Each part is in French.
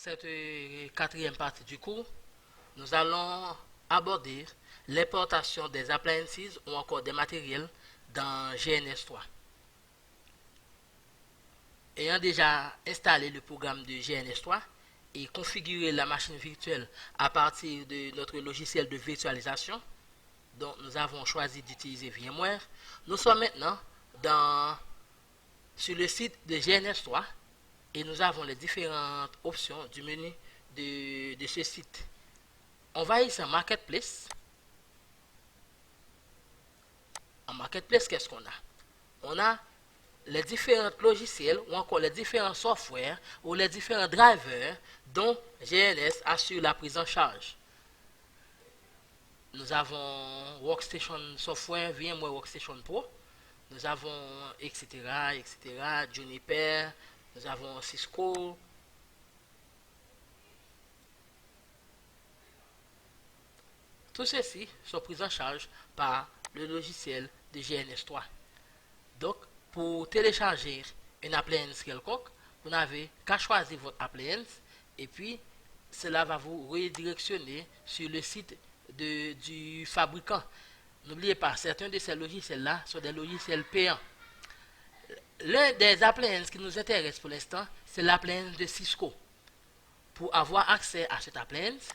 cette quatrième partie du cours, nous allons aborder l'importation des appliances ou encore des matériels dans GNS3. Ayant déjà installé le programme de GNS3 et configuré la machine virtuelle à partir de notre logiciel de virtualisation, dont nous avons choisi d'utiliser VMware, nous sommes maintenant sur le site de GNS3 et nous avons les différentes options du menu de ce site. On va ici en Marketplace. En Marketplace, qu'est-ce qu'on a? On a les différents logiciels ou encore les différents softwares ou les différents drivers dont GNS assure la prise en charge. Nous avons Workstation Software, VMware Workstation Pro, nous avons etc., Juniper, nous avons Cisco. Tout ceci sont pris en charge par le logiciel de GNS3. Donc, pour télécharger une appliance quelconque, vous n'avez qu'à choisir votre appliance et puis cela va vous redirectionner sur le site du fabricant. N'oubliez pas, certains de ces logiciels-là sont des logiciels payants. L'un des appliances qui nous intéresse pour l'instant, c'est l'appliance de Cisco. Pour avoir accès à cette appliance,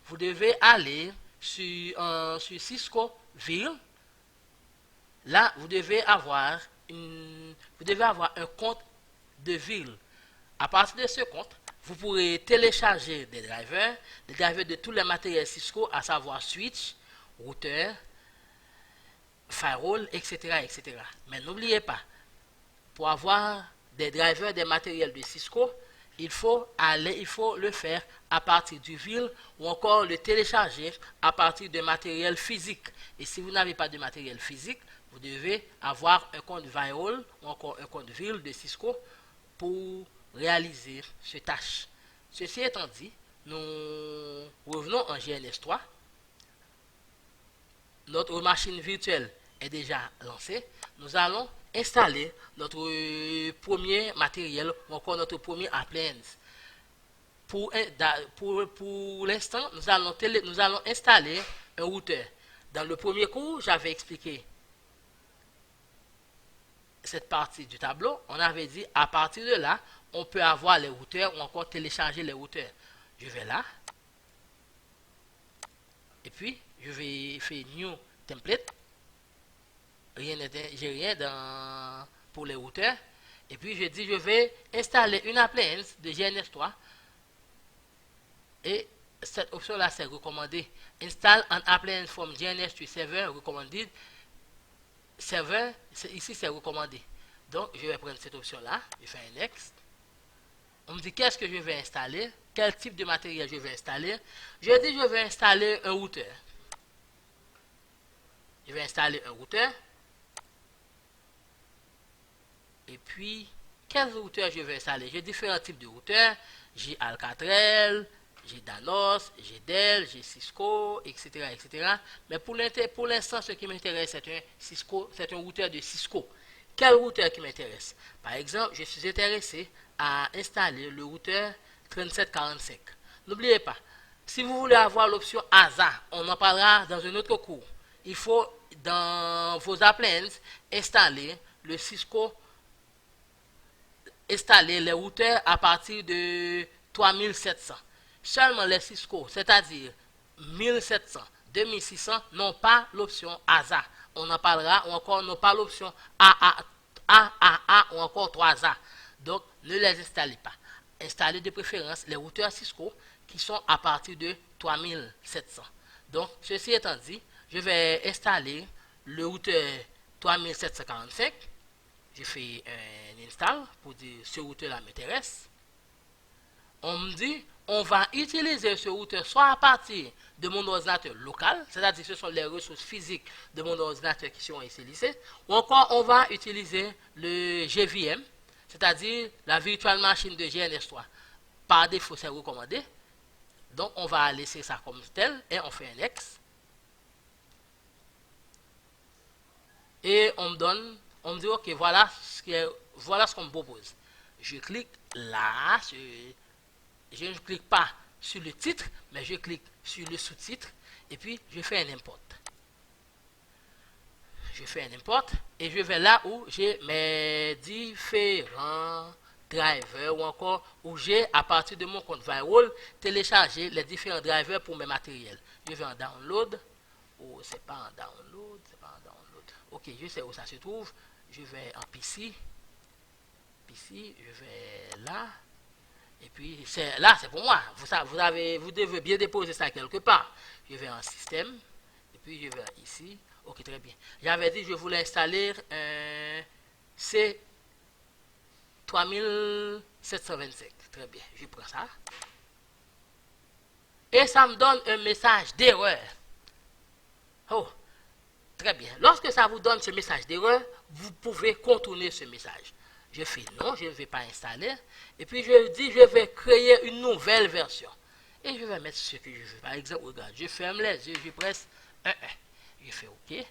vous devez aller sur Cisco Ville. Là, vous devez avoir un compte de ville. À partir de ce compte, vous pourrez télécharger des drivers de tous les matériels Cisco, à savoir switch, routeur, firewall, etc., etc. Mais n'oubliez pas, pour avoir des drivers des matériels de Cisco, il faut le faire à partir du ville ou encore le télécharger à partir de matériel physique. Et si vous n'avez pas de matériel physique, vous devez avoir un compte firewall ou encore un compte ville de Cisco pour réaliser cette tâche. Ceci étant dit, nous revenons en GNS3. Notre machine virtuelle est déjà lancée. Nous allons installer notre premier matériel ou encore notre premier appliance. Pour l'instant, nous allons installer un routeur. Dans le premier cours, j'avais expliqué cette partie du tableau. On avait dit à partir de là, on peut avoir les routeurs ou encore télécharger les routeurs. Je vais là. Et puis, je vais faire New Template. J'ai rien pour les routeurs. Et puis, je dis, je vais installer une appliance de GNS3. Et cette option-là, c'est recommandé. Install an appliance from GNS3 server recommended. Server, ici, c'est recommandé. Donc, je vais prendre cette option-là. Je fais un Next. On me dit qu'est-ce que je vais installer, quel type de matériel je vais installer. Je dis je vais installer un routeur. Je vais installer un routeur. Et puis, quel routeur je vais installer? J'ai différents types de routeurs. J'ai Alcatel, j'ai Danos, j'ai Dell, j'ai Cisco, etc., etc. Mais pour l'instant, ce qui m'intéresse, c'est un routeur de Cisco. Quel routeur qui m'intéresse? Par exemple, je suis intéressé à installer le routeur 3745. N'oubliez pas, si vous voulez avoir l'option ASA, on en parlera dans un autre cours. Il faut, dans vos appliances, installer les routeurs à partir de 3700. Seulement les Cisco, c'est-à-dire 1700, 2600, n'ont pas l'option ASA. On en parlera, ou encore n'ont pas l'option AAA ou encore 3A. Donc, ne les installez pas. Installez de préférence les routeurs Cisco qui sont à partir de 3700. Donc, ceci étant dit, je vais installer le routeur 3745. Je fais un install pour dire ce routeur-là m'intéresse. On me dit, on va utiliser ce routeur soit à partir de mon ordinateur local, c'est-à-dire que ce sont les ressources physiques de mon ordinateur qui sont ici listées, ou encore on va utiliser le GVM, c'est-à-dire la virtual machine de GNS3. Par défaut, c'est recommandé. Donc, on va laisser ça comme tel et on fait un Next. Et on me dit, ok, voilà ce qu'on me propose. Je clique là, je ne clique pas sur le titre, mais je clique sur le sous-titre et puis je fais un import. Je fais un import et je vais là où j'ai mes différents drivers ou encore où j'ai à partir de mon compte Viral téléchargé les différents drivers pour mes matériels. Je vais en download. Oh, c'est pas en download, c'est pas en download. Ok, je sais où ça se trouve. Je vais en PC. PC, je vais là. Et puis là, c'est pour moi. Vous devez bien déposer ça quelque part. Je vais en système. Et puis je vais ici. Ok, très bien. J'avais dit que je voulais installer C 3725. Très bien. Je prends ça. Et ça me donne un message d'erreur. Oh, très bien. Lorsque ça vous donne ce message d'erreur, vous pouvez contourner ce message. Je fais non, je ne vais pas installer. Et puis je dis, je vais créer une nouvelle version. Et je vais mettre ce que je veux. Par exemple, regarde, je ferme les yeux, je presse 1. Je fais OK.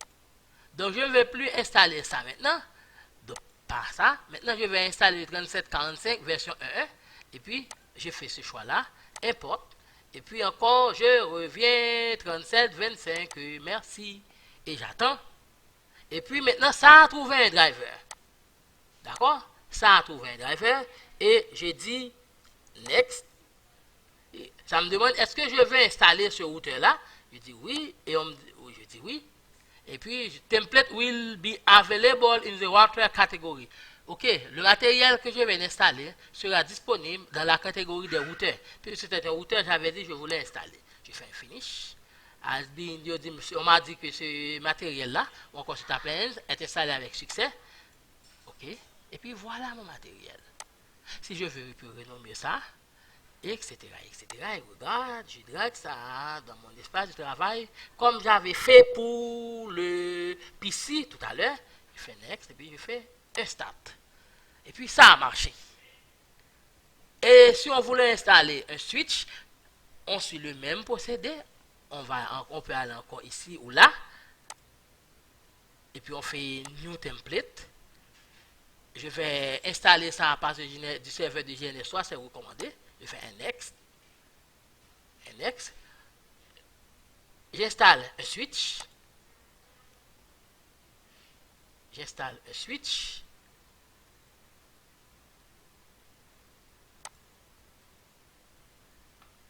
Donc je ne vais plus installer ça maintenant. Donc par ça, maintenant je vais installer le 3745 version 1.1. Et puis je fais ce choix-là, import. Et puis encore, je reviens 3725, merci. Et j'attends. Et puis maintenant, ça a trouvé un driver. D'accord? Ça a trouvé un driver. Et je dis next. Et ça me demande, est-ce que je vais installer ce routeur-là? Je dis oui. Et on me dit, oui, je dis oui. Et puis, template will be available in the router category. Ok, le matériel que je vais installer sera disponible dans la catégorie des routeurs. Puis c'était un routeur, j'avais dit que je voulais installer. Je fais un finish. On m'a dit que ce matériel-là, ou encore cet appliance, est installé avec succès. Ok, et puis voilà mon matériel. Si je veux renommer ça, etc., etc., et regarde, je drague ça dans mon espace de travail, comme j'avais fait pour le PC tout à l'heure. Je fais next, et puis je fais un start. Et puis ça a marché. Et si on voulait installer un switch, on suit le même procédé. On peut aller encore ici ou là. Et puis on fait New Template. Je vais installer ça à partir du serveur de GNS3, c'est recommandé. Je fais un next. Un next. J'installe un switch. J'installe un switch.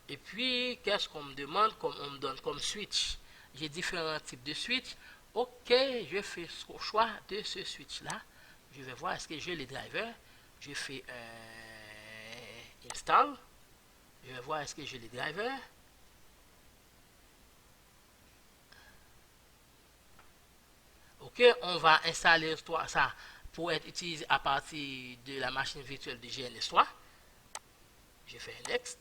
Et puis, qu'est-ce qu'on me demande, on me donne comme switch? J'ai différents types de switch. Ok, je fais le choix de ce switch-là. Je vais voir est-ce que j'ai les drivers. Je fais install. Je vais voir est-ce que j'ai les drivers. Ok, on va installer ça pour être utilisé à partir de la machine virtuelle de GNS3. Je fais un next.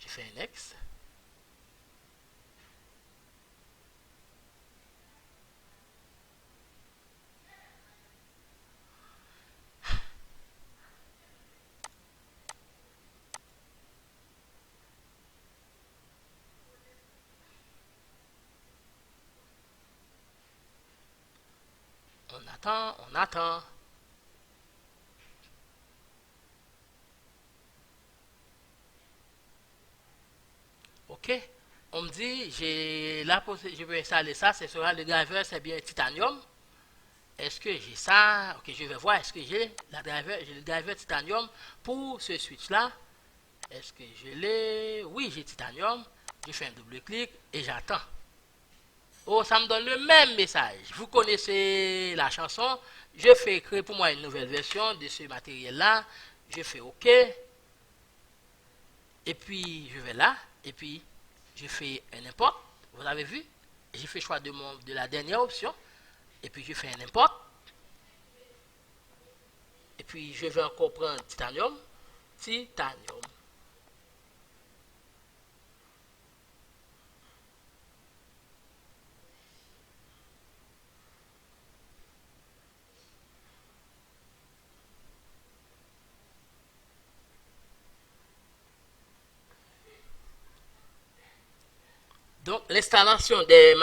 Je fais un next. On attend, on attend. Ok, on me dit, je vais installer ça, ce sera le driver, c'est bien titanium. Est-ce que j'ai ça? Ok, je vais voir, est-ce que j'ai le driver titanium pour ce switch-là? Est-ce que je l'ai? Oui, j'ai titanium. Je fais un double clic et j'attends. Oh, ça me donne le même message. Vous connaissez la chanson. Je fais créer pour moi une nouvelle version de ce matériel-là. Je fais OK. Et puis, je vais là. Et puis, je fais un import. Vous avez vu? J'ai fait choix de la dernière option. Et puis, je fais un import. Et puis, je vais encore prendre titanium. Titanium. Donc, l'installation des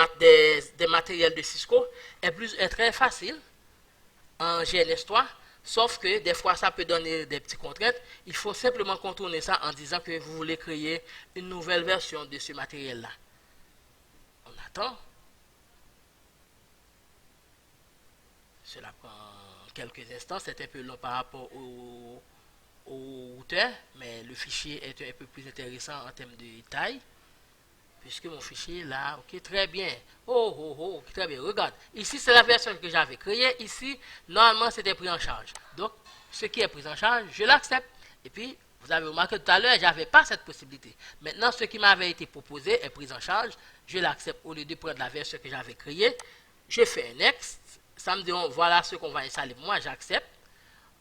matériels de Cisco est très facile en GNS3 Sauf que des fois, ça peut donner des petites contraintes. Il faut simplement contourner ça en disant que vous voulez créer une nouvelle version de ce matériel-là. On attend. Cela prend quelques instants. C'est un peu long par rapport au routeur, mais le fichier est un peu plus intéressant en termes de taille. Puisque mon fichier là, ok, très bien. Oh, très bien. Regarde, ici c'est la version que j'avais créée. Ici, normalement, c'était pris en charge. Donc, ce qui est pris en charge, je l'accepte. Et puis, vous avez remarqué tout à l'heure, j'avais pas cette possibilité. Maintenant, ce qui m'avait été proposé est pris en charge. Je l'accepte au lieu de prendre la version que j'avais créée. Je fais un next. Ça me dit, voilà ce qu'on va installer pour moi. J'accepte.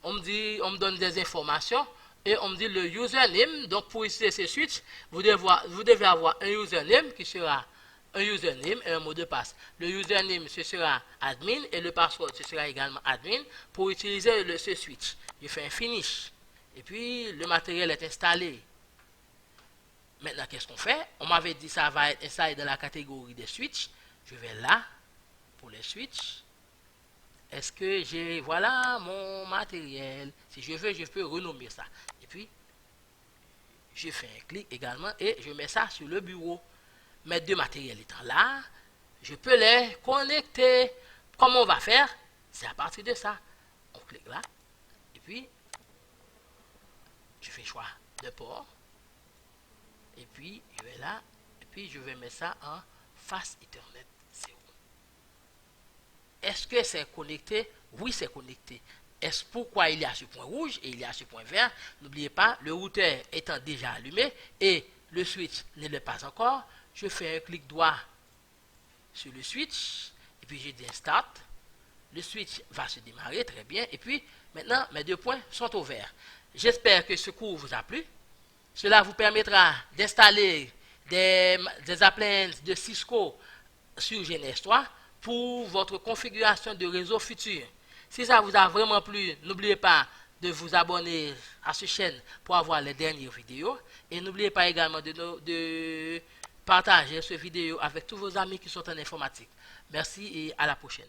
On me donne des informations. Et on me dit le username. Donc, pour utiliser ce switch, vous devez avoir un username qui sera un username et un mot de passe. Le username, ce sera admin et le password, ce sera également admin pour utiliser ce switch. Je fais un finish. Et puis, le matériel est installé. Maintenant, qu'est-ce qu'on fait? On m'avait dit que ça va être installé dans la catégorie des switches. Je vais là pour les switches. Est-ce que j'ai, voilà mon matériel. Si je veux, je peux renommer ça. Et puis, je fais un clic également et je mets ça sur le bureau. Mes deux matériels étant là, je peux les connecter. Comment on va faire? C'est à partir de ça. On clique là. Et puis, je fais choix de port. Et puis, je vais là. Et puis, je vais mettre ça en face Ethernet 0. Est-ce que c'est connecté? Oui, c'est connecté. Est-ce pourquoi il y a ce point rouge et il y a ce point vert? N'oubliez pas, le routeur étant déjà allumé et le switch ne l'est pas encore, je fais un clic droit sur le switch et puis je dis Start. Le switch va se démarrer très bien et puis maintenant mes deux points sont au vert. J'espère que ce cours vous a plu. Cela vous permettra d'installer des appliances de Cisco sur GNS3 pour votre configuration de réseau futur. Si ça vous a vraiment plu, n'oubliez pas de vous abonner à cette chaîne pour avoir les dernières vidéos. Et n'oubliez pas également de partager cette vidéo avec tous vos amis qui sont en informatique. Merci et à la prochaine.